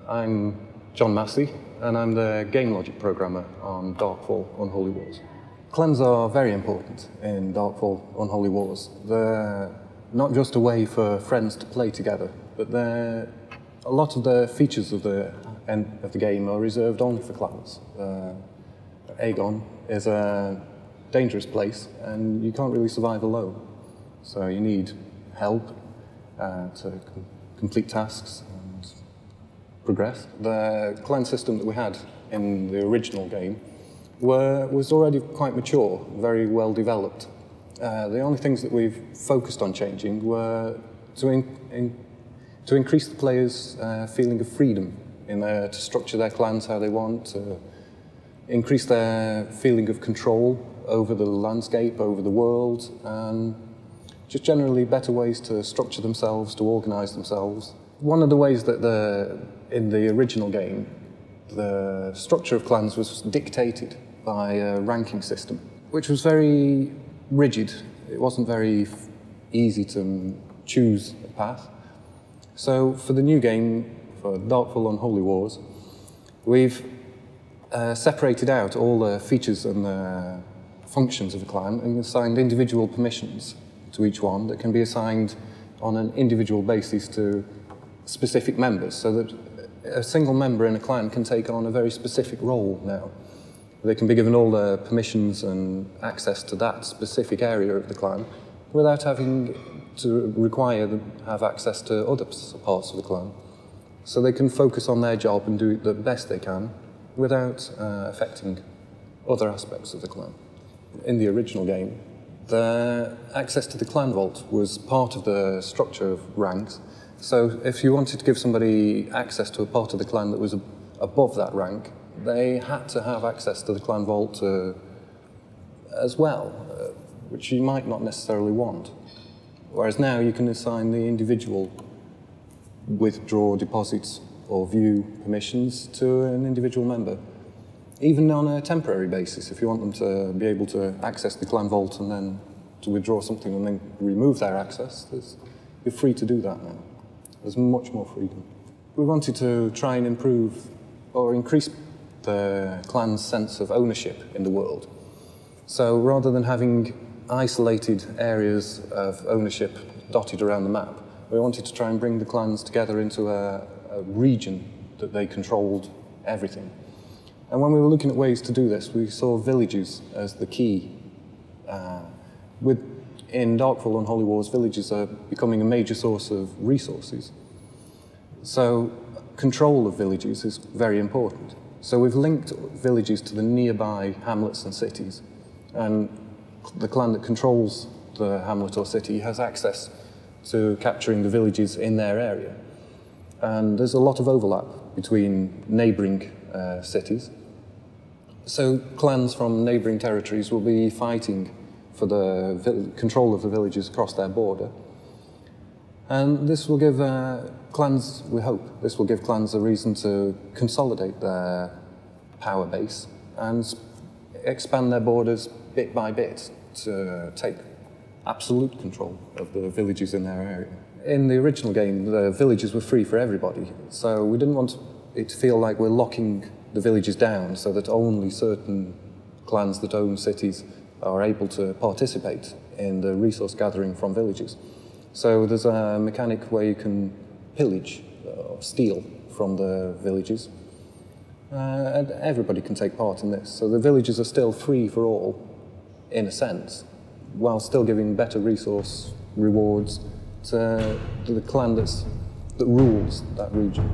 I'm John Massey, and I'm the game logic programmer on Darkfall Unholy Wars. Clans are very important in Darkfall Unholy Wars. They're not just a way for friends to play together, but a lot of the features of the game are reserved only for clans. Aegon is a dangerous place, and you can't really survive alone. So you need help to complete tasks and progress. The clan system that we had in the original game was already quite mature, very well developed. The only things that we've focused on changing were to increase the players' feeling of freedom to structure their clans how they want, to increase their feeling of control over the landscape, over the world, and just generally better ways to structure themselves, to organize themselves. One of the ways that in the original game, the structure of clans was dictated by a ranking system, which was very rigid. It wasn't very easy to choose a path. So for the new game, for Darkfall Unholy Wars, we've separated out all the features and the functions of a clan and assigned individual permissions to each one that can be assigned on an individual basis to specific members, so that a single member in a clan can take on a very specific role now. They can be given all the permissions and access to that specific area of the clan without having to require them to have access to other parts of the clan. So they can focus on their job and do the best they can without affecting other aspects of the clan. In the original game, the access to the clan vault was part of the structure of ranks. So if you wanted to give somebody access to a part of the clan that was above that rank, they had to have access to the clan vault as well, which you might not necessarily want. Whereas now you can assign the individual withdraw deposits or view permissions to an individual member, even on a temporary basis. If you want them to be able to access the clan vault and then to withdraw something and then remove their access, you're free to do that now. There's much more freedom. We wanted to try and improve or increase the clan's sense of ownership in the world. So rather than having isolated areas of ownership dotted around the map, we wanted to try and bring the clans together into a region that they controlled everything. And when we were looking at ways to do this, we saw villages as the key. In Darkfall Unholy Wars, villages are becoming a major source of resources. So control of villages is very important. So we've linked villages to the nearby hamlets and cities. And the clan that controls the hamlet or city has access to capturing the villages in their area. And there's a lot of overlap between neighbouring cities. So clans from neighbouring territories will be fighting for the control of the villages across their border. And this will give clans, we hope, this will give clans a reason to consolidate their power base and expand their borders bit by bit to take absolute control of the villages in their area. In the original game, the villages were free for everybody, so we didn't want it to feel like we're locking the villages down so that only certain clans that own cities are able to participate in the resource gathering from villages. So there's a mechanic where you can pillage or steal from the villages, and everybody can take part in this. So the villages are still free for all, in a sense, while still giving better resource rewards to the clan that rules that region.